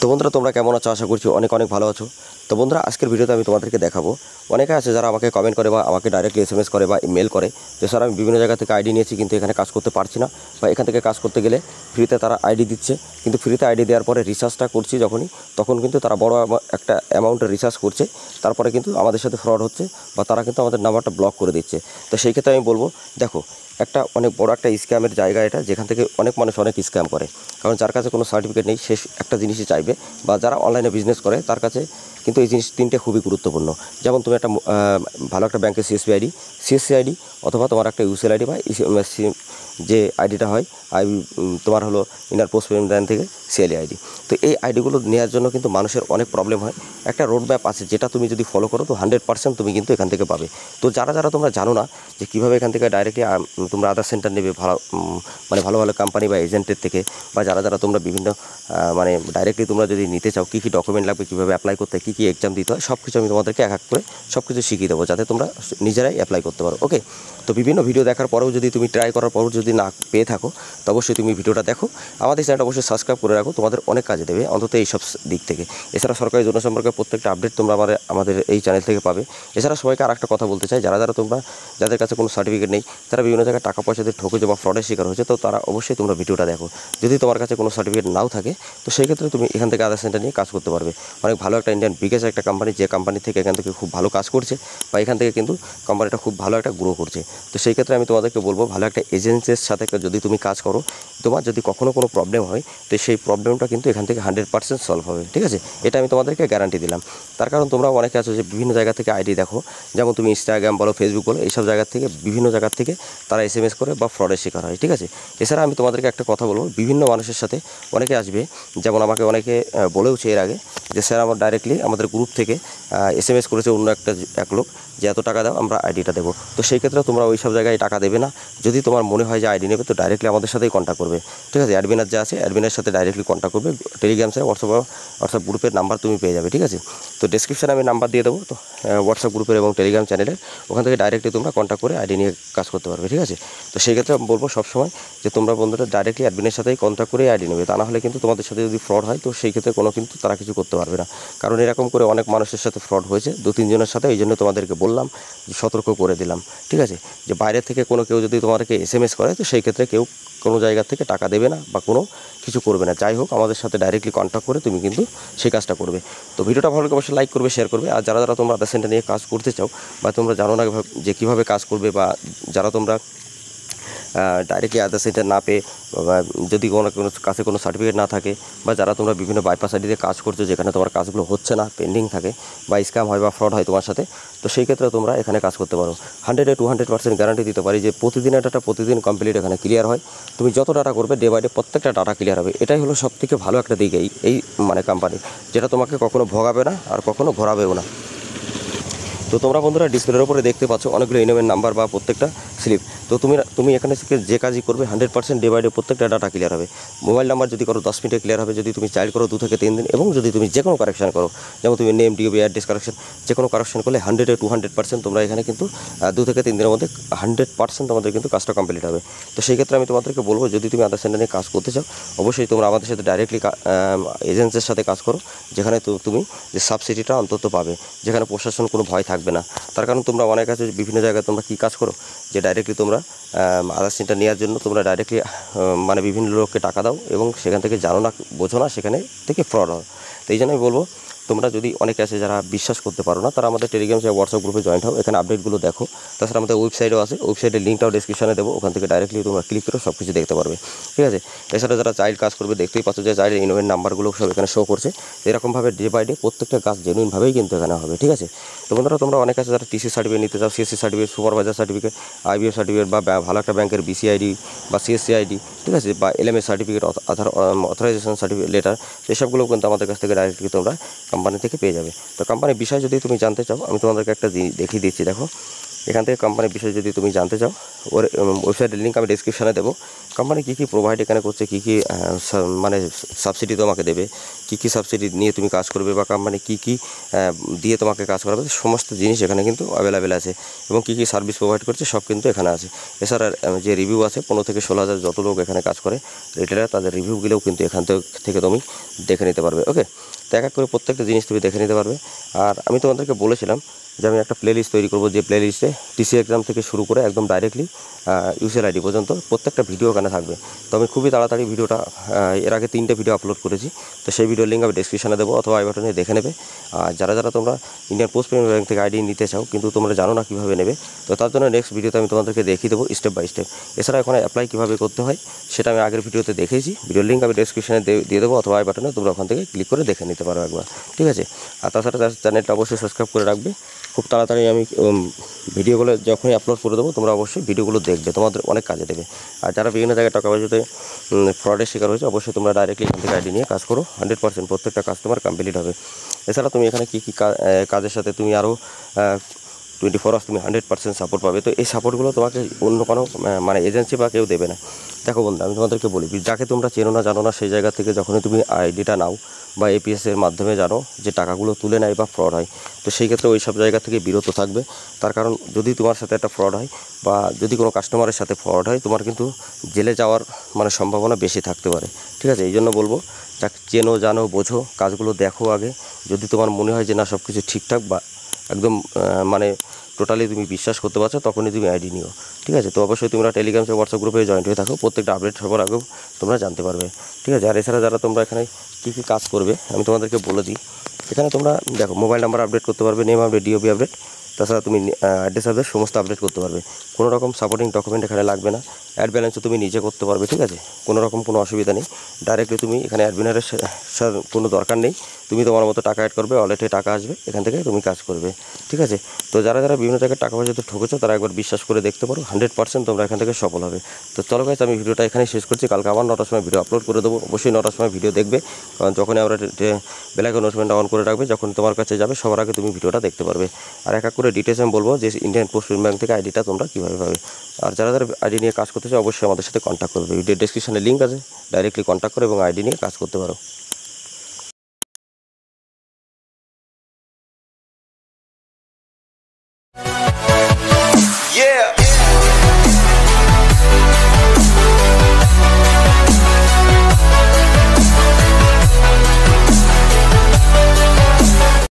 তো বন্ধুরা তোমরা কেমন আছো? আশা করছি অনেক অনেক ভালো আছো। তো বন্ধুরা আজকের ভিডিওতে আমি তোমাদেরকে দেখাবো, অনেকে আছে যারা আমাকে কমেন্ট করে বা আমাকে ডাইরেক্টলি এসএমএস করে বা ইমেল করে যে স্যার আমি বিভিন্ন জায়গা থেকে আইডি নিয়েছি কিন্তু এখানে কাজ করতে পারছি না, বা এখান থেকে কাজ করতে গেলে ফ্রিতে তারা আইডি দিচ্ছে, কিন্তু ফ্রিতে আইডি দেওয়ার পরে রিচার্জটা করছি যখনই, তখন কিন্তু তারা বড় একটা অ্যামাউন্টের রিচার্জ করছে, তারপরে কিন্তু আমাদের সাথে ফ্রড হচ্ছে বা তারা কিন্তু আমাদের নাম্বারটা ব্লক করে দিচ্ছে। তো সেই ক্ষেত্রে আমি বলবো, দেখো একটা অনেক বড় একটা স্ক্যামের জায়গা এটা, যেখান থেকে অনেক মানুষ অনেক স্ক্যাম করে। কারণ যার কাছে কোনো সার্টিফিকেট নেই সে একটা জিনিসই চাইবে, বা যারা অনলাইনে বিজনেস করে তার কাছে কিন্তু এই জিনিস তিনটে খুবই গুরুত্বপূর্ণ। যেমন তুমি একটা ভালো একটা ব্যাংকের সিএসসি আইডি অথবা তোমার একটা ইউসিএল আইডি বা যে আইডিটা হয় তোমার হলো ইনার পোস্ট পেমেন্ট ব্যাংক থেকে সিএলই আইডি। তো এই আইডিগুলো নেওয়ার জন্য কিন্তু মানুষের অনেক প্রবলেম হয়। একটা রোড ম্যাপ আছে যেটা তুমি যদি ফলো করো তো 100% তুমি কিন্তু এখান থেকে পাবে। তো যারা যারা তোমরা জানো না যে কীভাবে এখান থেকে ডাইরেক্টলি তোমরা আধার সেন্টার নেবে ভালো, মানে ভালো ভালো কোম্পানি বা এজেন্টের থেকে, বা যারা যারা তোমরা বিভিন্ন মানে ডাইরেক্টলি তোমরা যদি নিতে চাও কী কী ডকুমেন্ট লাগবে, কীভাবে অ্যাপ্লাই করতে হয়, কী কী এক্সাম দিতে হয়, সব কিছু আমি তোমাদেরকে এক এক করে সব কিছু শিখিয়ে দেবো, যাতে তোমরা নিজেরাই অ্যাপ্লাই করতে পারো। ওকে, তো বিভিন্ন ভিডিও দেখার পরেও যদি তুমি ট্রাই করার পরেও যদি না পেয়ে থাকো তো অবশ্যই তুমি ভিডিওটা দেখো, আমাদের চ্যানেলটা অবশ্যই সাবস্ক্রাইব করে রাখো, তোমাদের অনেক কাজে দেবে অন্তত এই সব দিক থেকে। এছাড়া সরকারি জনসম্পর্কে প্রত্যেকটা আপডেট তোমরা আমাদের এই চ্যানেল থেকে পাবে। এছাড়া সবাইকে আর একটা কথা বলতে চাই, যারা যারা তোমরা যাদের কাছে কোনো সার্টিফিকেট নেই, তারা বিভিন্ন জায়গায় টাকা পয়সা দিয়ে ঠকেছে বা ফ্রডের শিকার হয়েছে, তো তারা অবশ্যই তোমরা ভিডিওটা দেখো। যদি তোমার কাছে কোনো সার্টিফিকেট নাও থাকে তো সেই ক্ষেত্রে তুমি এখান থেকে আধার সেন্টার নিয়ে কাজ করতে পারবে। অনেক ভালো একটা ইন্ডিয়ান বিগেস্ট একটা কোম্পানি, যে কোম্পানি থেকে এখান থেকে খুব ভালো কাজ করছে, বা এখান থেকে কিন্তু কোম্পানিটা খুব ভালো একটা গ্রো করছে। তো সেই ক্ষেত্রে আমি তোমাদেরকে বলবো, ভালো একটা এজেন্সির সাথে যদি তুমি কাজ করো, তোমার যদি কখনো কোনো প্রবলেম হয় তো সেই প্রবলেমটা কিন্তু এখান থেকে 100% সলভ হবে। ঠিক আছে, এটা আমি তোমাদেরকে গ্যারান্টি দিলাম। তার কারণ তোমরা অনেকে আছো যে বিভিন্ন জায়গা থেকে আইডি দেখো, যেমন তুমি ইনস্টাগ্রাম বলো, ফেসবুক বলো, এইসব জায়গা থেকে বিভিন্ন জায়গা থেকে তারা এসএমএস করে বা ফ্রডের শিকার হয়। ঠিক আছে, এছাড়া আমি তোমাদেরকে একটা কথা বলবো, বিভিন্ন মানুষের সাথে অনেকে আসবে, যেমন আমাকে অনেকে বলেওছে এর আগে যে স্যার আমার ডাইরেক্টলি আমাদের গ্রুপ থেকে এসএমএস করেছে অন্য এক লোক যে এত টাকা দাও আমরা আইডিটা দেবো। তো সেই ক্ষেত্রে তোমরা ওই সব জায়গায় টাকা দেবে না। যদি তোমার মনে হয় যে আইডি নেবে তো ডাইরেক্টলি আমাদের সাথেই কন্ট্যাক্ট করবে। ঠিক আছে, অ্যাডমিনার যা আছে অ্যাডমিনের সাথে ডাইরেক্টলি কন্ট্যাক্ট করবে। টেলিগ্রাম স্যার হোয়াটসঅ্যাপ গ্রুপের নাম্বার তুমি পেয়ে যাবে। ঠিক আছে, তো ডেসক্রিপশানে আমি নাম্বার দিয়ে দেবো, তো হোয়াটসঅ্যাপ গ্রুপের এবং টেলিগ্রাম চ্যানেলের, ওখান থেকে ডাইরেক্টলি তোমরা কন্ট্যাক্ট করে আইডি নিয়ে কাজ করতে পারবে। ঠিক আছে, তো সেই ক্ষেত্রে আমি বলবো সবসময় যে তোমরা বন্ধুরা ডাইরেক্টলি অ্যাডমিনের সাথেই কন্ট্যাক্ট করে আইডি নেবে, তা না হলে কিন্তু তোমাদের সাথে যদি ফ্রড হয় তো সেই ক্ষেত্রে কিন্তু তারা কিছু করতে পারবে না। কারণ এরকম করে অনেক মানুষের সাথে ফ্রড হয়েছে, 2-3 জনের সাথে, এই জন্য তোমাদেরকে বললাম, সতর্ক করে দিলাম। ঠিক আছে, যে বাইরে থেকে কেউ যদি তোমাদেরকে এসএমএস করে তো সেই ক্ষেত্রে কেউ কোনো জায়গা থেকে টাকা দেবে না বা কোনো কিছু করবে না। যাই হোক, আমাদের সাথে ডাইরেক্টলি কন্ট্যাক্ট করে তুমি কিন্তু সেই কাজটা করবে। তো ভিডিওটা ভালো লাগে অবশ্যই লাইক করবে, শেয়ার করবে। আর যারা যারা তোমরা আধার সেন্টার নিয়ে কাজ করতে চাও বা তোমরা জানো না যে কীভাবে কাজ করবে, বা যারা তোমরা ডাইরেক্টলি আধার সেন্টার না পেয়ে, বা যদি কোনো কাছে কোনো সার্টিফিকেট না থাকে, বা যারা তোমরা বিভিন্ন বাইপাস আইডিতে কাজ করছো যেখানে তোমার কাজগুলো হচ্ছে না, পেন্ডিং থাকে, বা স্ক্যাম হয় বা ফ্রড হয় তোমার সাথে, তো সেই ক্ষেত্রে তোমরা এখানে কাজ করতে পারো। 100-200% গ্যারান্টি দিতে পারি যে প্রতিদিনের ডাটা প্রতিদিন কমপ্লিট এখানে ক্লিয়ার হয়। তুমি যত ডাটা করবে ডে বাই ডে প্রত্যেকটা ডাটা ক্লিয়ার হবে। এটাই হলো সবথেকে ভালো একটা দিক এই মানে কোম্পানি, যেটা তোমাকে কখনো ভোগাবে না আর কখনো ঘোরাবেও না। তো তোমরা বন্ধুরা ডিসপ্লের উপরে দেখতে পাচ্ছ অনেকগুলো ইনভেন্ট নাম্বার বা প্রত্যেকটা স্লিপ। তো তুমি এখানে থেকে যে কাজই করবে 100% ডে বাই ডে প্রত্যেকটা ডাটা ক্লিয়ার হবে। মোবাইল নাম্বার যদি করো 10 মিনিটে ক্লিয়ার হবে, যদি তুমি চাইল্ড করো 2 থেকে 3 দিন, এবং যদি তুমি যে কোনো কারেকশন করো, যেমন তুমি নেম, ডিওবি, অ্যাড্রেস কারেকশন, যে কোনো কারেকশন করলে 100-200% তোমরা এখানে কিন্তু 2 থেকে 3 দিনের মধ্যে 100% তোমাদের কিন্তু কাজটা কমপ্লিট হবে। তো সেই ক্ষেত্রে আমি তোমাদেরকে বলবো, যদি তুমি আধার সেন্টার নিয়ে কাজ করতে চাও অবশ্যই তোমরা আমাদের সাথে ডাইরেক্টলি এজেন্সির সাথে কাজ করো, যেখানে তুমি যে সাবসিডিটা অন্তত পাবে, যেখানে প্রশাসন কোনো ভয় থাকবে না। তার কারণ তোমরা অনেক আছে বিভিন্ন জায়গায় তোমরা কী কাজ করো, যে ডাইরেক্টলি তোমরা আধার সেন্টার নেওয়ার জন্য তোমরা ডাইরেক্টলি মানে বিভিন্ন লোককে টাকা দাও, এবং সেখান থেকে জানো না বোঝো না, সেখানে থেকে ফ্রড হয়। তো এই জন্য আমি বলবো, তোমরা যদি অনেকে আছে যারা বিশ্বাস করতে পারো না, তারা আমাদের টেলিগ্রাম বা হোয়াটসঅ্যাপ গ্রুপে জয়েন্ট হও, এখানে আপডেটগুলো দেখো। তাছাড়া আমাদের ওয়েবসাইটও আছে, ওয়েবসাইটের লিঙ্কটাও ডিসক্রিপশনে দেবো, ওখান থেকে ডাইরেক্টলি তোমরা ক্লিক করে সব কিছু দেখতে পারবে। ঠিক আছে, এছাড়া যারা চাইল্ড কাজ করবে দেখতেই পাচ্ছ যে চাইল্ডের ইনভেন্ট নাম্বারগুলো সব এখানে শো করছে। এরকমভাবে ডে বাই ডে প্রত্যেকটা কাজ জেনুইনভাবেই কিন্তু এখানে হবে। ঠিক আছে, তো বন্ধুরা তোমরা অনেক আছে যারা টিসি সার্টিফিকেট নিতে চাও, CSC certificate, supervisor certificate, IBF certificate, বা ভালো একটা ব্যাংকের বিসি আইডি বা সিএসসি আইডি, ঠিক আছে, বা এলএমএস সার্টিফিকেট, আধার অথরাইজেশন সার্টিফিকেট লেটার, এসবগুলো কিন্তু আমাদের কাছ থেকে ডাইরেক্টলি তোমরা কোম্পানি থেকে পেয়ে যাবে। তো কোম্পানির বিষয় যদি তুমি জানতে চাও আমি তোমাদেরকে একটা দেখিয়ে দিচ্ছি। দেখো, এখান থেকে কোম্পানির বিষয়ে যদি তুমি জানতে চাও, ওর ওয়েবসাইটের লিঙ্ক আমি ডেসক্রিপশানে দেবো। কোম্পানি কী কী প্রোভাইড এখানে করছে, কী কী মানে সাবসিডি তোমাকে দেবে, কী কী সাবসিডি নিয়ে তুমি কাজ করবে, বা কোম্পানি কী কী দিয়ে তোমাকে কাজ করাবে, সমস্ত জিনিস এখানে কিন্তু অ্যাভেলেবেল আছে। এবং কী কী সার্ভিস প্রোভাইড করছে সব কিন্তু এখানে আছে। এছাড়া যে রিভিউ আছে 15 থেকে 16,000 যত লোক এখানে কাজ করে রিটেলার, তাদের রিভিউগুলোও কিন্তু এখান থেকে তুমি দেখে নিতে পারবে। ওকে, তো এক এক করে প্রত্যেকটা জিনিস তুমি দেখে নিতে পারবে। আর আমি তোমাদেরকে বলেছিলাম যে আমি একটা প্লেলিস্ট তৈরি করবো, যে প্লেলিস্টে টিসি এক্সাম থেকে শুরু করে একদম ডাইরেক্টলি ইউসিএল আইডি পর্যন্ত প্রত্যেকটা ভিডিও ওখানে থাকবে। তো আমি খুবই তাড়াতাড়ি ভিডিওটা এর আগে 3টে ভিডিও আপলোড করেছি, তো সেই ভিডিওর লিঙ্ক আমি ডেসক্রিপশনে দেবো অথবা আই বাটনে দেখে নেবে। আর যারা যারা তোমরা ইন্ডিয়ান পোস্ট পেমেন্ট ব্যাঙ্ক থেকে আইডি নিতে চাও কিন্তু তোমরা জানো না কীভাবে নেবে, তো তার জন্য নেক্সট ভিডিওতে আমি তোমাদেরকে দেখিয়ে দেবো স্টেপ বাই স্টেপ। এছাড়া ওখানে অ্যাপ্লাই কীভাবে করতে হয় সেটা আমি আগের ভিডিওতে দেখিয়েছি, ভিডিওর লিঙ্ক আমি ডেসক্রিপশনে দিয়ে দেবো অথবা আই বাটনে তোমরা ওখান থেকে ক্লিক করে দেখে নিতে পারো একবার, ঠিক আছে। আর তাছাড়া চ্যানেলটা অবশ্যই সাবস্ক্রাইব করে রাখবে। খুব তাড়াতাড়ি আমি ভিডিওগুলো যখনই আপলোড করে দেবো তোমরা অবশ্যই ভিডিওগুলো দেখবে, তোমাদের অনেক কাজে দেবে। আর যারা বিভিন্ন জায়গায় টাকা পয়সাতে ফ্রডের শিকার হয়েছে অবশ্যই তোমরা ডাইরেক্টলি এখান থেকে আইডি নিয়ে কাজ করো, 100% প্রত্যেকটা কাস্টমার কমপ্লিট হবে। এছাড়া তুমি এখানে কী কী কাজের সাথে তুমি আরও 24 আওয়ার্স তুমি 100% সাপোর্ট পাবে। তো এই সাপোর্টগুলো তোমাকে অন্য কোনো মানে এজেন্সি বা কেউ দেবে না। দেখো বন্ধু, আমি তোমাদেরকে বলি, যাকে তোমরা চেনো না জানো না সেই জায়গা থেকে যখনই তুমি আইডিটা নাও বা এপিএসের মাধ্যমে জানো যে টাকাগুলো তুলে নেয় বা ফ্রড হয়, তো সেই ক্ষেত্রে ওই সব জায়গা থেকে বিরত থাকবে। তার কারণ যদি তোমার সাথে একটা ফ্রড হয় বা যদি কোনো কাস্টমারের সাথে ফ্রড হয়, তোমার কিন্তু জেলে যাওয়ার মানে সম্ভাবনা বেশি থাকতে পারে, ঠিক আছে। এই জন্য বলবো, যাকে চেনো জানো বোঝো, কাজগুলো দেখো আগে। যদি তোমার মনে হয় যে না সব কিছু ঠিকঠাক বা একদম মানে টোটালি তুমি বিশ্বাস করতে পারছো, তখনই তুমি আইডি নিও, ঠিক আছে। তো অবশ্যই তোমরা টেলিগ্রাম বা হোয়াটসঅ্যাপ গ্রুপে জয়েন্ট হয়ে থাকো, প্রত্যেকটা আপডেট সবার আগেও তোমরা জানতে পারবে, ঠিক আছে। আর এছাড়া যারা তোমরা এখানে কী কী কাজ করবে আমি তোমাদেরকে বলে দিই। এখানে তোমরা দেখো মোবাইল নাম্বার আপডেট করতে পারবে, নেম আপডেট, ডিওবি আপডেট, তাছাড়া তুমি অ্যাড্রেস আপডেট সমস্ত আপডেট করতে পারবে। কোনো রকম সাপোর্টিং ডকুমেন্ট এখানে লাগবে না। অ্যাড ব্যালেন্সও তুমি নিজে করতে পারবে, ঠিক আছে। কোনো রকম কোনো অসুবিধা নেই। ডাইরেক্টলি তুমি এখানে অ্যাডমিনারের কোনো দরকার নেই, তুমি তোমার মতো টাকা অ্যাড করবে, ওয়ালেটে টাকা আসবে, এখান থেকে তুমি কাজ করবে, ঠিক আছে। তো যারা যারা বিভিন্ন জায়গায় টাকা পয়সাতে ঠকেছো তারা একবার বিশ্বাস করে দেখতে পারো, 100% তোমরা এখান থেকে সফল হবে। তো চলো গাইস, আমি ভিডিওটা এখানেই শেষ করছি। কালকে আবার 9টার সময় ভিডিও আপলোড করে দেবো, অবশ্যই 9টার সময় ভিডিও দেখবে, কারণ যখনই আমরা বেল আইকন নোটিফিকেশনটা অন করে রাখবে, যখন তোমার কাছে যাবে সবার আগে তুমি ভিডিওটা দেখতে পারবে। আর এক এক করে ডিটেলস আমি বলবো যে ইন্ডিয়ান পোস্ট পেমেন্ট ব্যাঙ্ক থেকে আইডিটা তোমরা কীভাবে পাবে। আর যারা যারা আইডি নিয়ে কাজ করতে চাও অবশ্যই আমাদের সাথে কন্ট্যাক্ট করবে, ভিডিও ডেসক্রিপশনে লিঙ্ক আছে, ডাইরেক্টলি কন্ট্যাক্ট করে এবং আইডি নিয়ে কাজ করতে পারো।